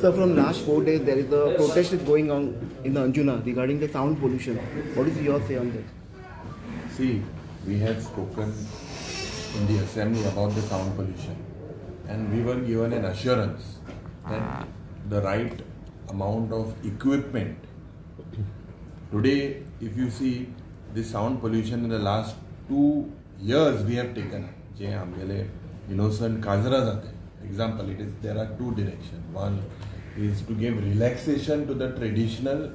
So from last 4 days, there is a protest is going on in the Anjuna regarding the sound pollution. What is your say on that? See, we had spoken in the assembly about the sound pollution, and we were given an assurance that the right amount of equipment. Today, if you see the sound pollution in the last 2 years, we have taken जे आमगेले innocent काजरा जाते. Example, there are two directions. One is to give relaxation to the traditional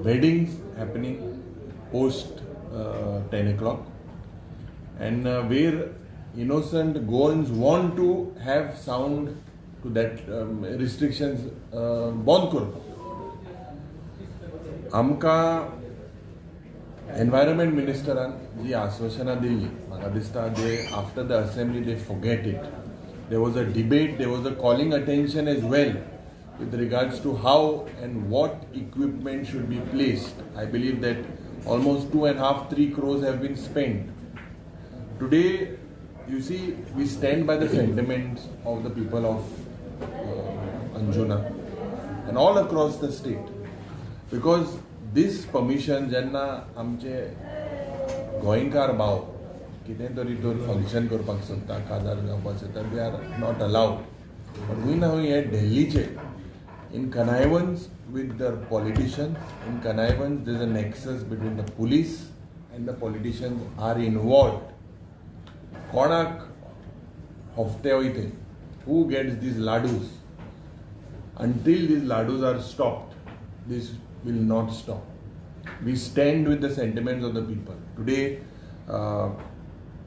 weddings happening post 10 o'clock, and where innocent goans want to have sound to that restrictions bond करप. आमकां environment मिनिस्टरान जी आश्वासनां दिल्ली, म्हाका दिसता they after the assembly they forget it. There was a debate, there was a calling attention as well with regards to how and what equipment should be placed. I believe that almost 2.5-3 crores have been spent. Today, you see, we stand by the sentiments of the people of Anjuna and all across the state, because this permission जेन्ना आमचे गोंयकार भाव कितें तरी तर function करपाक सोदता, काजार जावपाक सोदता, they are not allowed. But we now here Delhiचे in connivance with the politicians, in connivance there is a nexus between the police and the politicians are involved. कोणाक हफ्ते वयते, who gets these ladus? Until these ladus are stopped, this will not stop. We stand with the sentiments of the people. Today,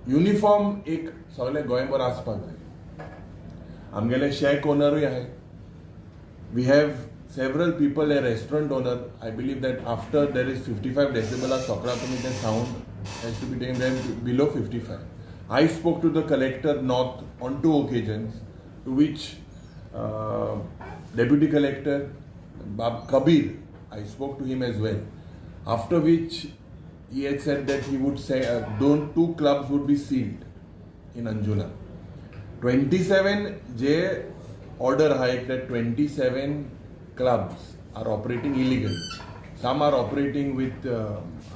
uniform एक सगळे गोंयभर आसपाक जाय. आमगेले shake ओनरूय आहाय. We have several people, a restaurant owner. I believe that after there is 55 decibel of Socrates, the sound has to be taken down below 55. I spoke to the collector north on 2 occasions, to which Deputy Collector Bab Kabir, I spoke to him as well. After which he had said that he would say 2 clubs would be sealed in Anjuna. 27 J order hike that 27 clubs are operating illegally. Some are operating with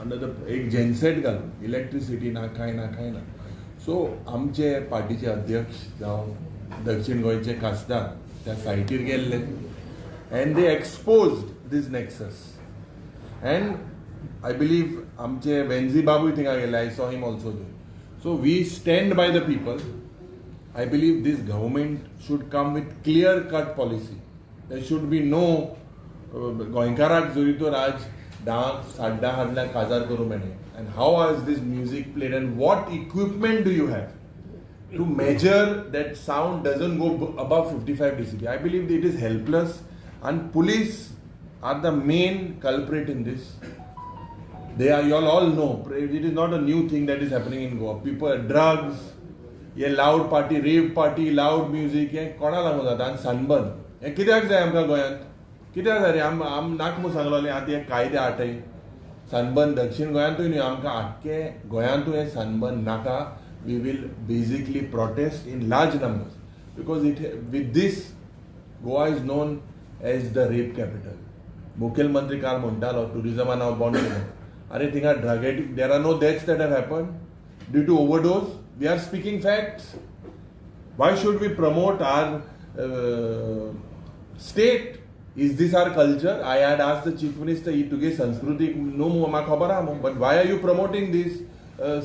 under the एक genset घालून electricity ना खाय. So आमचे पार्टीचे अध्यक्ष जावं दक्षिण गोंयचे खासदार त्या सायटीर गेल्ले and they exposed this nexus. And I believe आमचे वेंझी बाबूय थिंगा गेले. I saw him also there. So we stand by the people. I believe this government should come with clear-cut policy. There should be no गोंयकाराक जोरी तो राज 10-10:30 हाडल्या काजार करूं मेळ्ळे. And how is this music played and what equipment do you have to measure that sound doesn't go above 55 decibel? I believe it is helpless, and police are the main culprit in this. They are, you all know, it is not a new thing that is happening in Goa. People, drugs, ये loud party, rave party, loud music, ये कोणा लागून जाता? आनी sunburn हे कित्याक जाय आमकां गोंयांत? कित्याक जाय रे? आम नाक म्हणून सांगलोले आतां हे कायदे आटय. सनबर्न दक्षिण गोंयांतूय न्ही, आमकां आख्खे गोंयांतूय हे सनबर्न नाका. We will basically protest in large numbers because with this Goa is known as the rape capital. मुखेलमंत्री कार म्हणटालो टुरिजमा नांव बंद केलें. अरे थिंगा drug addict, there are no deaths that have happened due to overdose. We are speaking facts. Why should we promote our state? Is this our culture? I had asked the chief minister, "Ituge Sanskriti no ma khabar amo." But why are you promoting this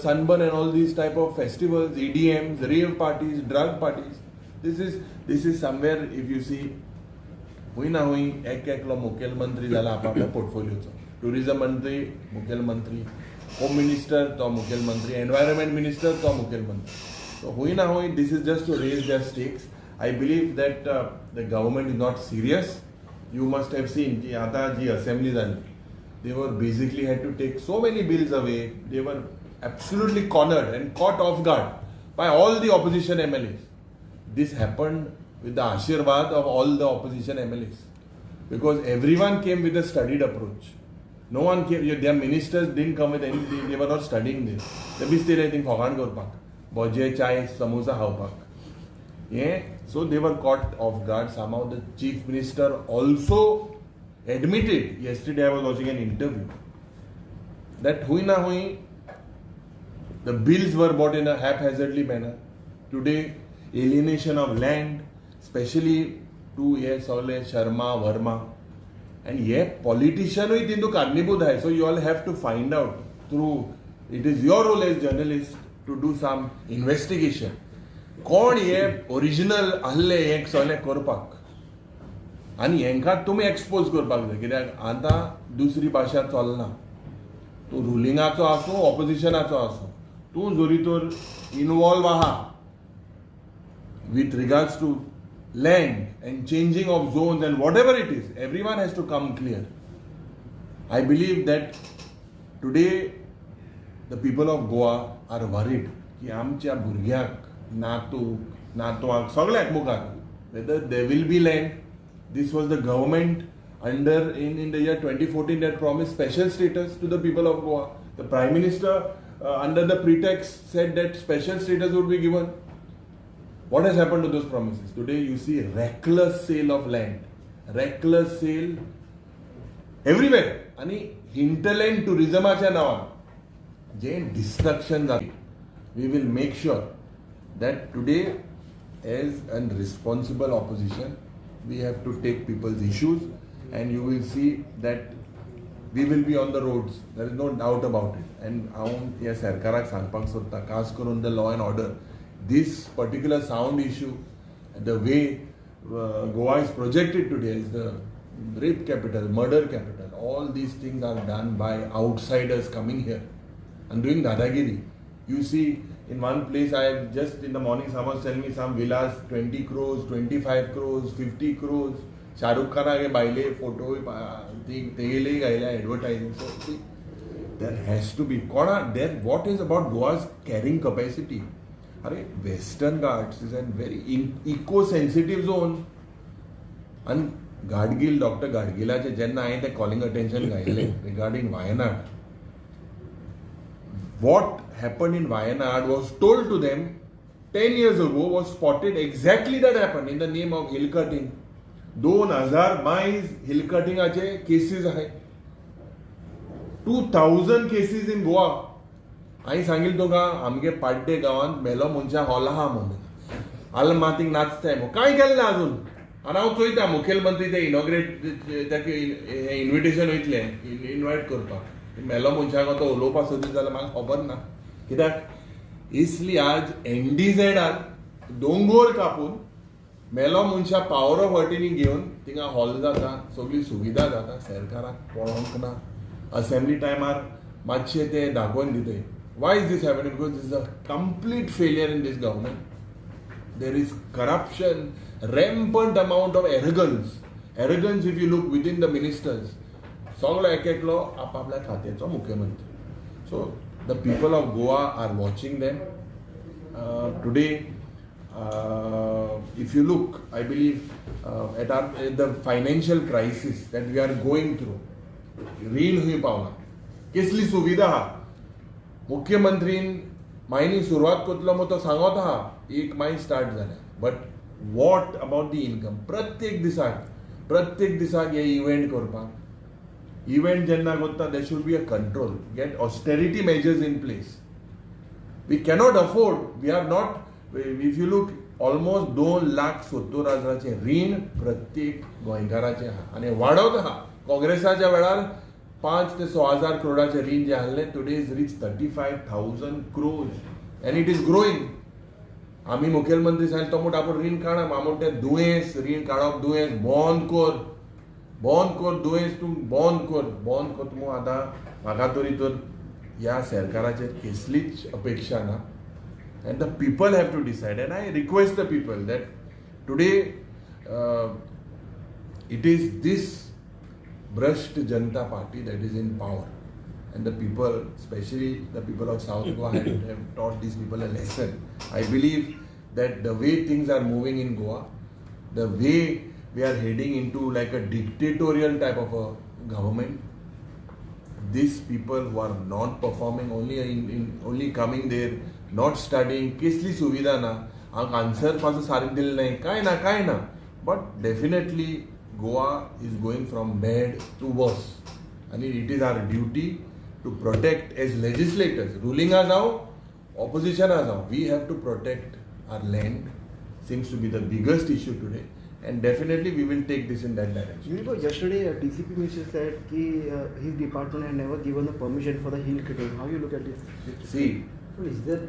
sunburn and all these type of festivals, EDMs, rave parties, drug parties? This is somewhere, if you see, हुई ना हुई एक एकलो मुखेलमंत्री जाला आपल्या पोर्टफोलियोचो. Tourism मंत्री मुखेलमंत्री, होम मिनिस्टर तो मुखेलमंत्री, एनवायरमेंट मिनिस्टर तो मुखेलमंत्री. So हुई ना हुई, this is just to raise their stakes. I believe that the government is not serious. You must have seen कि आता जी assembly जाली, they were basically had to take so many bills away. They were absolutely cornered and caught off guard by all the opposition MLAs. This happened with the ashirwad of all the opposition MLAs, because everyone came with a studied approach. No one came, their ministers didn't come with anything, they were not studying this. They be still anything fogan korpak, boje chai samosa खावपाक. हे So they were caught off guard. Somehow the chief minister also admitted, yesterday I was watching an interview, that hui na hui, the bills were bought in a haphazardly manner. Today, alienation of land, especially to Sharma, Verma, and politician hui tindu karnibudh hai. So you all have to find out through, it is your role as journalist to do some investigation. कोण हे original आहले हें सगळें करपाक आनी हेंकां तुमी expose करपाक जाय कित्याक आतां दुसरी भाशा चलना तूं रुलिंगाचो आसूं ऑपोजिशनाचो आसूं तूं जोरी तर इनवॉल्व आहा with regards to land and changing of zones and whatever it is, everyone has to come clear. I believe that today the people of Goa are worried की आमच्या भुरग्याक नातवाक सगळ्याक मुखार whether there will be land. This was the government under in the year 2014 that promised special status to the people of Goa. The Prime Minister under the pretext said that special status would be given. What has happened to those promises? Today you see reckless sale of land, reckless sale everywhere. आणि hinterland tourismaच्या नावान जे destruction जाता, we will make sure that today as a responsible opposition we have to take people's issues and you will see that we will be on the roads. There is no doubt about it. And हांव ह्या सरकाराक सांगपाक सोदता खास करून the law and order. This particular sound issue, the way Goa is projected today as the rape capital, murder capital, all these things are done by outsiders coming here and doing dadagiri. You see, in one place, I have just in the morning, someone was telling me some villas, 20 crores, 25 crores, 50 crores. Shahrukh Khan ke baile photo, tegele gaila advertising. So see, there has to be. What is about Goa's carrying capacity? Western Ghats is a very eco-sensitive zone. And Gadgil, Dr. Gadgilache jenna I they calling attention regarding Wayanad. What happened in Wayanad was told to them 10 years ago, was spotted exactly that happened in the name of hill cutting. 2022 hill cutting ache cases hai. 2000 cases in Goa. हांवें सांगिल्लें तुका आमगे पाड्डे गांवांत मेलो मनशा hall आहा म्हणून आल मातीक नाचताय मग काय केल्लें अजून आनी हांव चोयता मुखेलमंत्री ते इनॉग्रेट ताका इन्विटेशन वयतले इनवायट करपाक मेलो मनशाक तो उलोवपाक सोदीत जाल्यार म्हाका खबर ना कित्याक इसली आज एनडीझेडान दोंगर कापून मेलो मनशा पॉवर ऑफ अटर्नी घेवन थिंगा हॉल जाता सगळी सुविधा जाता सरकाराक पळोवंक ना असेंब्ली टायमार मातशें ते दाखोवन दिताय. Why is this happening? Because this is a complete failure in this government. There is corruption, rampant amount of arrogance. Arrogance, if you look within the ministers. सगळो एक-एकलो आपआपल्या खात्याचो मुख्यमंत्री. So the people of Goa are watching them. Today, if you look, I believe at the financial crisis that we are going through, रीण हुई पावना. कसली सुविधा हा? मुख्यमंत्रीन मायनी सुरवात करतलो मग तो सांगत आहा एक माय स्टार्ट जालें but what about the income प्रत्येक दिसाक हे इव्हेंट करपाक इव्हेंट जेन्ना करता there should be a control get austerity measures in place we cannot afford we are not if you look almost 2,70,000 रीण प्रत्येक गोंयकाराचें आहा आनी वाडत आहा. काँग्रेसाच्या वेळार 5 ते 6,000 करोडाचे रीण जे आहले today is reach 35,000 crores and it is growing. आमी मुखेलमंत्री सांगले तो म्हणटा आपूण रीण काडा म्हणटा तें दुयेंस रीण काडप दुयेंस बंद कर दुयेंस तूं बंद कर तूं आतां म्हाका तरी तर ह्या सरकाराचेर कसलीच अपेक्षा ना and the people have to decide and I request the people that today it is this brushed Janata Party that is in power and the people, especially the people of South Goa have taught these people a lesson. I believe that the way things are moving in Goa, the way we are heading into like a dictatorial type of a government, these people who are not performing, only coming there, not studying, kisli suvidha na, हांव answer पासून सारकें दिलें नाही कांय ना but definitely Goa is going from bad to worse आनी it is our duty to protect as legislators रुलिंगा जावं opposition we have to protect our land seems to be the biggest issue today and definitely we will take this in that direction. Yesterday TCP minister said that his department had never given a permission for the hill cutting. How you look at this? See, is there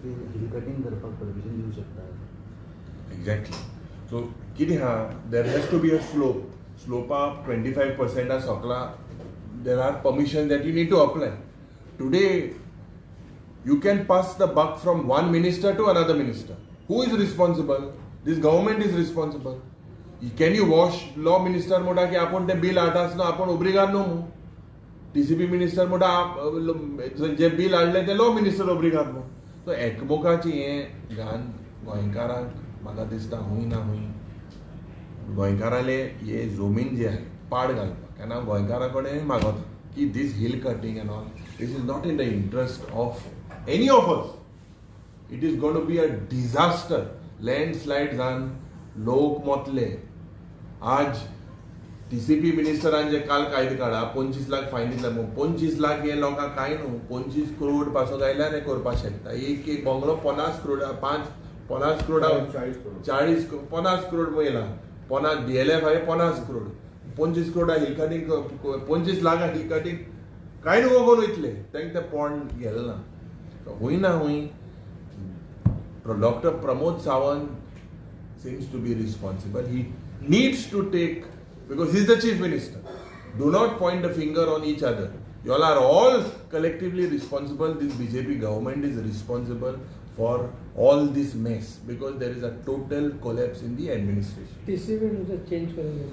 hill cutting करपाक permission देऊ शकता? Exactly. So कितें हा there has to be a slope up 25% आ सकला there are permissions that you need to apply. Today you can pass the buck from one minister to another minister. Who is responsible? This government is responsible. Can you wash law minister मोठा की आपण ते bill हाडटास न्हू आपण ओब्रिगाद न्हू TCP minister मोठा जे bill हाडले ते लॉ मिनिस्टर ओब्रिगाद न्हू सो एकमोकाची हें घाण गोंयकारांक म्हाका दिसता हूंय ना हूंय गोंयकाराले हे जमीन जी आहे पाड घालपाक केन्ना गोंयकारा कडेन मागता की this hill cutting and all this is not in the interest of any of us. It is going to be a disaster. Landslide जान लोक मोतले आज TCP मिनिस्टरान जे काल कायदे काडा 25 लाख फायन दिला 25 लाख हे लोकांक काय न्हू 25 करोड पासून आयल्यार हे करपाक शकता एक बंगलो 50 करोड 50 करोड 50 करोड महिला 50 DLF आहे 50 crore 25 crore hill cutting 25 lakh hill cutting काय न्हू कोण वयतले तांकां ते पॉइंट गेले ना हुई ना हुई Dr. Pramod Sawant seems to be responsible. He needs to take, because he's the chief minister. Do not point the finger on each other. You all are all collectively responsible. This BJP government is responsible for all this mess because there is a total collapse in the administration. TCP minister change करेंगे.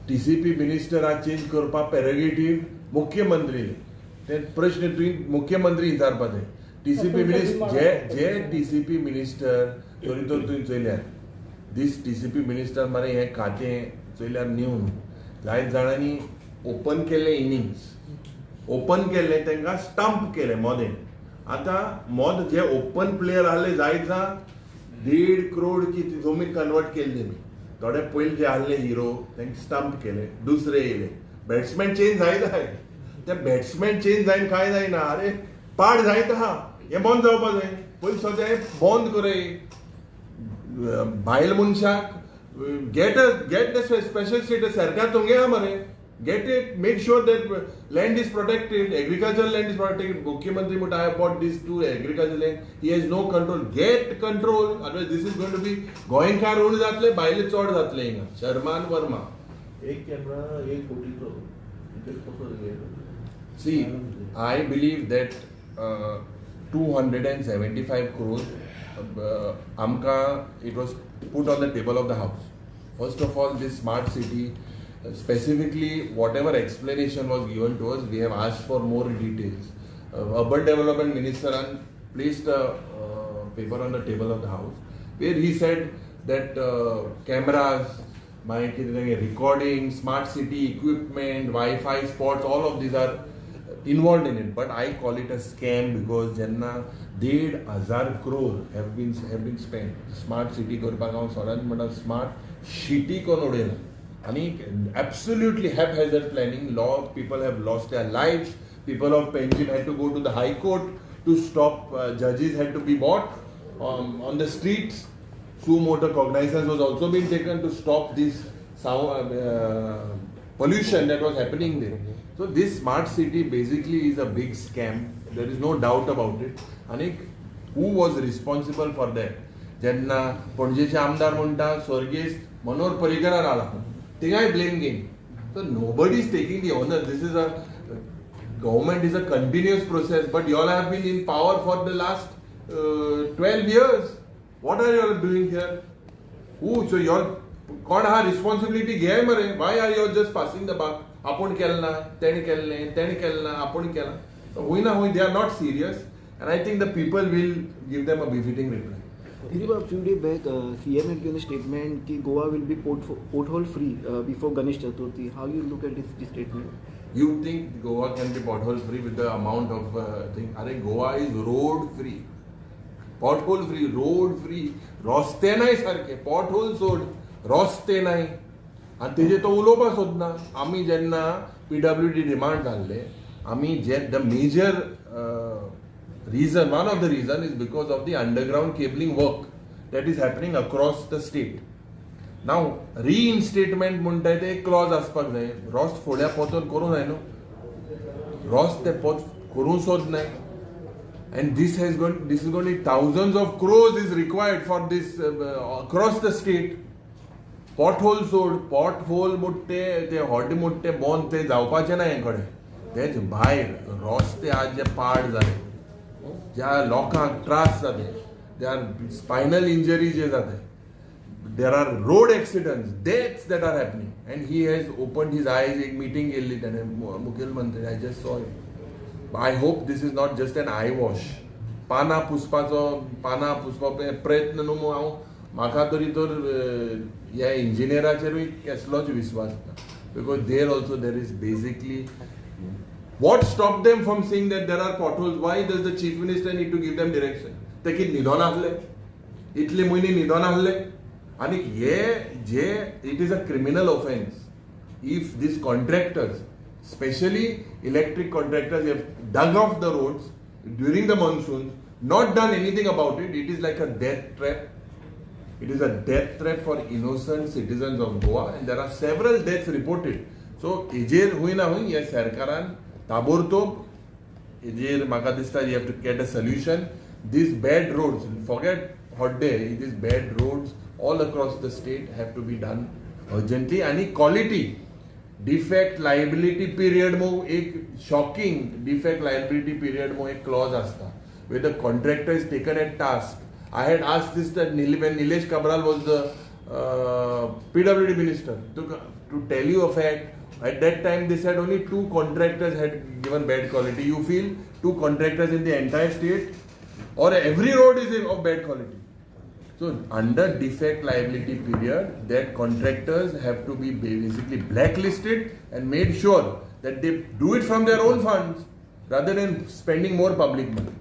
TCP minister आ change करपा prerogative मुख्यमंत्रीले. ते प्रश्न तुम्ही मुख्यमंत्री विचारपाचे TCP minister जे TCP minister तरी तो तुम्ही चयल्यार दीस TCP मिनिस्टर मरे हे खाते चयल्यार न्यून जायत जाणांनी ओपन केले इनिंग्स ओपन केले तांकां स्टंप केले मोदें आतां मोद जे ओपन प्लेयर आहले जायत जा 1.5 करोड की जमीन कन्वर्ट केल्ली मी थोडे पयले जे आहले हिरो तांकां स्टंप केले दुसरे येयले बॅट्समॅन चेंज जायत आहाय ते बॅट्समॅन चेंज जायन काय जायना अरे पाड जायत आहा हे बंद जावपाक जाय पयलीं सगळें बंद करे भायल मनशाक गेट द स्पेशल स्टेटस सरकार तुमगे आहा मरे get it make sure that land is protected agricultural land is protected मुख्यमंत्री म्हणटा I bought this to agricultural land he has no control get control otherwise this is going to be गोंयकार उण जातले भायले चड जातले हिंगा शर्मान वर्मा एक कॅमेरा 1 कोटी See, I believe that 275 crores Amka it was put on the table of the house. First of all, this smart city, specifically whatever explanation was given to us, we have asked for more details. Urban Development Minister placed a paper on the table of the house where he said that cameras, recording, smart city equipment, Wi-Fi spots, all of these are involved in it. But I call it a scam because jenna 1,500 crore have been spent. Smart city करपाक हांव सोडात म्हणटा smart city कोण उडयला आनी absolutely haphazard planning. People have lost their lives. People of Penjin had to go to the High Court to stop. Judges had to be bought on the streets. Sumoto cognizance was also being taken to stop this sound pollution that was happening there. So this smart city basically is a big scam. There is no doubt about it. And who was responsible for that? Jenna Ponjeche Amdar Munta, Sorges, Manor Parikarar Ala. Tingai blame game. So nobody is taking the honor. This is a government is a continuous process, but you all have been in power for the last 12 years. What are you all doing here? Who? So you all कोण हा responsibility घे मरे. Why are you all just passing the buck? आपण केलं ना, तेणे केलं ना, आपण केलं. So होई ना होई, they are not serious, and I think the people will give them a befitting reply. A few days back, CM had given a statement that Goa will be pothole free before Ganesh Chaturthi. How you look at this statement? You think Goa can be pothole free with the amount of thing? Are Goa is road free. Pothole free, road free, रस्ते नाही सारखे, pothole सोड, रस्ते नाही. आणि तेजे तो उलोवपा सोदना. आमी जेन्ना PWD डिमांड घाल्ले, आमी जे the major reason, one of the reason is because of the underground cabling work that is happening across the state. Now reinstatement म्हणटाय ते एक क्लॉज आसपाक जाय. रॉस्ट फोड्या पोतून करूं जाय न्हू. रॉस्ट ते पोत करूं सोद नाय. And this is going to be thousands of crores is required for this across the state. Pothole सोड, pothole मोठे ते हॉड मोठे बॉन ते जावपाचे ना हेकडे. तेच भायर रस्ते आज जे पाड जाले, ज्या लोकांक त्रास जाते, there are spinal injuries जे जाते, there are road accidents, deaths that are happening, and he has opened his eyes. एक meeting केली त्याने मुख्यमंत्री. I just saw it. I hope this is not just an eye wash. पाना पुसपाचो प्रयत्न न्हू. हांव म्हाका तरी तर ह्या इंजिनियराचेरूय कसलोच विश्वास ना. Because there also there is basically what stopped them from saying that there are potholes? Why does the chief minister need to give them direction? ते कितें न्हिदोन आसले? इतले म्हयने न्हिदोन आसले? आनी हे जे it is a criminal offense if these contractors, especially electric contractors, have dug off the roads during the monsoons, not done anything about it. It is like a death trap. It is a death trap for innocent citizens of Goa, and there are several deaths reported. So हेजेर हुई ना हुई ह्या सरकारान ताबोरतोब हेजेर म्हाका दिसता you have to get a solution. These bad roads, forget hot day, these bad roads all across the state have to be done urgently. आणि quality defect liability period mo एक shocking defect liability period mo एक clause असता where the contractor is taken at task. I had asked this that when Nilesh Kabral was the PWD minister. To tell you a fact, at that time they said only 2 contractors had given bad quality. You feel 2 contractors in the entire state, or every road is of bad quality. So under defect liability period, that contractors have to be basically blacklisted and made sure that they do it from their own funds rather than spending more public money.